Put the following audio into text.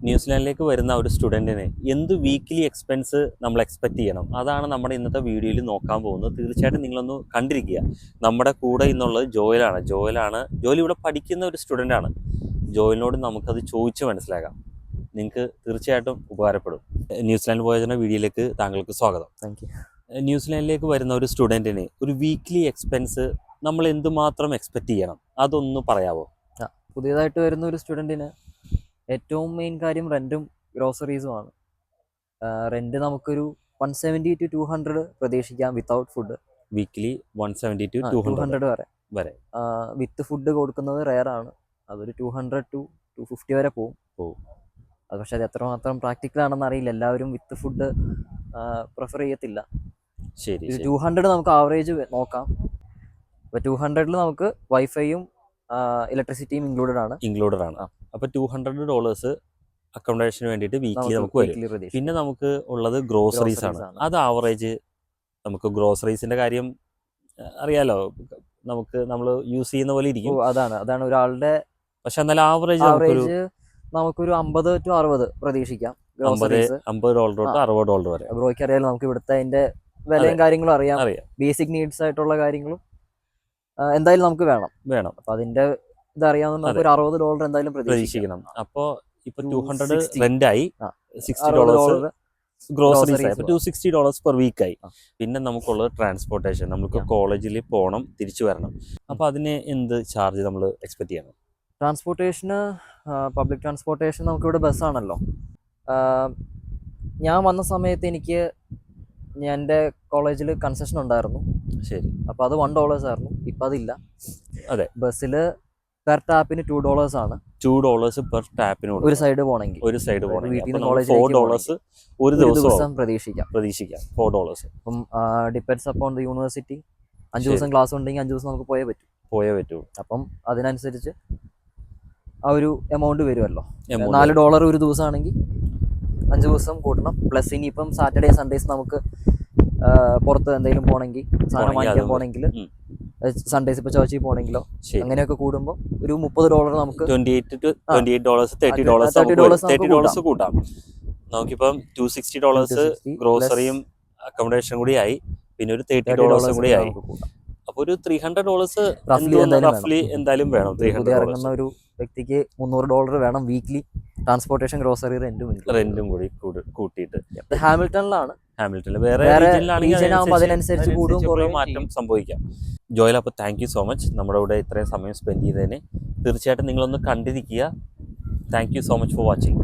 ന്യൂസിലാൻഡിലേക്ക് വരുന്ന ഒരു സ്റ്റുഡൻറ്റിന് എന്ത് വീക്ക്ലി എക്സ്പെൻസ് നമ്മൾ എക്സ്പെക്റ്റ് ചെയ്യണം, അതാണ് നമ്മുടെ ഇന്നത്തെ വീഡിയോയിൽ നോക്കാൻ പോകുന്നത്. തീർച്ചയായിട്ടും നിങ്ങളൊന്ന് കണ്ടിരിക്കുക. നമ്മുടെ കൂടെ ഇന്നുള്ളത് ജോയൽ ഇവിടെ പഠിക്കുന്ന ഒരു സ്റ്റുഡൻ്റാണ്. ജോയലിനോട് നമുക്കത് ചോദിച്ച് മനസ്സിലാക്കാം. നിങ്ങൾക്ക് തീർച്ചയായിട്ടും ഉപകാരപ്പെടും. ന്യൂസിലാൻഡ് വോയേജറിൻ്റെ വീഡിയോയിലേക്ക് താങ്കൾക്ക് സ്വാഗതം. Thank you. ന്യൂസിലാൻഡിലേക്ക് വരുന്ന ഒരു സ്റ്റുഡൻറ്റിന് ഒരു വീക്ക്ലി എക്സ്പെൻസ് നമ്മൾ എന്തുമാത്രം എക്സ്പെക്റ്റ് ചെയ്യണം, അതൊന്ന് പറയാമോ? പുതിയതായിട്ട് വരുന്ന ഒരു സ്റ്റുഡൻറ്റിന് ഏറ്റവും മെയിൻ കാര്യം റെൻറ്റും ഗ്രോസറീസുമാണ്. റെൻറ്റ് നമുക്കൊരു 170 to 200 പ്രതീക്ഷിക്കാം വിത്തൗട്ട് ഫുഡ്. വീക്ക്ലി 170 to 200 വരെ. വിത്ത് ഫുഡ് കൊടുക്കുന്നത് റെയറാണ്. അതൊരു 200 to 250 വരെ പോകും. അത് പക്ഷേ അത് എത്രമാത്രം പ്രാക്ടിക്കലാണെന്ന് അറിയില്ല. എല്ലാവരും വിത്ത് ഫുഡ് പ്രിഫർ ചെയ്യത്തില്ല. ശരി, 200 നമുക്ക് ആവറേജ് നോക്കാം. അപ്പോൾ 200-ൽ നമുക്ക് വൈഫൈയും ഇലക്ട്രിസിറ്റിയും ഇൻക്ലൂഡഡ് ആണ്. അപ്പോൾ $200 അക്കോമഡേഷന് വേണ്ടിയിട്ട് വീക്കിലി നമുക്ക് വരും. പിന്നെ നമുക്ക് ഉള്ളത് ഗ്രോസറീസ് ആണ്. അത് ആവറേജ് നമുക്ക് ഗ്രോസറീസിന്റെ കാര്യം അറിയാലോ, നമ്മൾ യൂസ് ചെയ്യുന്ന പോലെ ഇരിക്കും. അതാണ് ഒരാളുടെ. പക്ഷെ എന്നാലും ആവറേജ് നമുക്കൊരു 50 to 60 പ്രതീക്ഷിക്കാം. $50 തൊട്ട് $60 വരെ. ബ്രോയ്ക്ക് അറിയാലോ, നമുക്ക് ഇവിടുത്തെ അതിന്റെ വിലയും കാര്യങ്ങളും അറിയാം. ബേസിക് നീഡ്സ് ആയിട്ടുള്ള കാര്യങ്ങളും എന്തായാലും നമുക്ക് വേണം. അപ്പൊ അതിന്റെ ഇതറിയാവുന്ന നമുക്ക് ഒരു $60 എന്തായാലും പ്രതീക്ഷിക്കണം. അപ്പൊ ഇപ്പൊ 200 റെന്റ് ആയി, $60 ഗ്രോസറീസ് ആയി, $260 പെർ വീക്ക് ആയി. പിന്നെ നമുക്കുള്ളത് ട്രാൻസ്പോർട്ടേഷൻ. നമുക്ക് കോളേജിൽ പോകണം, തിരിച്ചു വരണം. അപ്പൊ അതിന് എന്ത് ചാർജ് നമ്മൾ എക്സ്പെക്ട് ചെയ്യണം? ട്രാൻസ്പോർട്ടേഷന് പബ്ലിക് ട്രാൻസ്പോർട്ടേഷൻ നമുക്കിവിടെ ബസ്സാണല്ലോ. ഞാൻ വന്ന സമയത്ത് എൻ്റെ കോളേജിൽ കൺസെഷൻ ഉണ്ടായിരുന്നു. ശരി. അപ്പോൾ അത് $1 ആയിരുന്നു. ഇപ്പം അതില്ല. അതെ, ബസ്സിൽ പെർ ടാപ്പിന് $2 ആണ്. $2 പെർ ടാപ്പിന് ഒരു സൈഡ് പോകണമെങ്കിൽ. വീട്ടിൽ നിന്ന് $4 ഒരു ദിവസം പ്രതീക്ഷിക്കാം. $4. അപ്പം ഡിപ്പെൻഡ്സ് അപ്പോൺ ദ യൂണിവേഴ്സിറ്റി. 5 ദിവസം ക്ലാസ് ഉണ്ടെങ്കിൽ 5 ദിവസം നമുക്ക് പോയേ പറ്റൂ. അപ്പം അതിനനുസരിച്ച് ആ ഒരു എമൗണ്ട് വരുമല്ലോ. $4 ഒരു ദിവസമാണെങ്കിൽ 5 ദിവസം കൂട്ടണം. പ്ലസ് ഇനിയിപ്പം സാറ്റർഡേ സൺഡേസ് നമുക്ക് പുറത്ത് എന്തെങ്കിലും പോകണമെങ്കിൽ, സാധനം വാങ്ങിക്കാൻ പോകണമെങ്കിൽ, സൺഡേസ് ഇപ്പോൾ ചർച്ചിൽ പോകണമെങ്കിലോ അങ്ങനെയൊക്കെ കൂടുമ്പോൾ ഒരു $30 നമുക്ക് $30 കൂട്ടാം. നമുക്കിപ്പം $260 ഗ്രോസറിയും അക്കോമഡേഷൻ കൂടി ആയി, പിന്നെ ഒരു $30 കൂടി ആയി. അപ്പൊ ഒരു $300 റഫ്ലി എന്തായാലും വേണം. ഇറങ്ങുന്ന ഒരു വ്യക്തിക്ക് $300 വേണം വീക്ക്ലി. ട്രാൻസ്പോർട്ടേഷൻ, ഗ്രോസറി, റെന്റും കൂടി കൂട്ടിയിട്ട്. ഹാമിൽട്ടണിലാണ്. വേറെ അതിനനുസരിച്ച് കൂടും മാറ്റം സംഭവിക്കാം. ജോയൽ, അപ്പോൾ താങ്ക് യു സോ മച്ച് നമ്മുടെ കൂടെ ഇത്രയും സമയം സ്പെൻഡ് ചെയ്തതിന്. തീർച്ചയായിട്ടും നിങ്ങളൊന്ന് കണ്ടിരിക്കുക. Thank you so much for watching.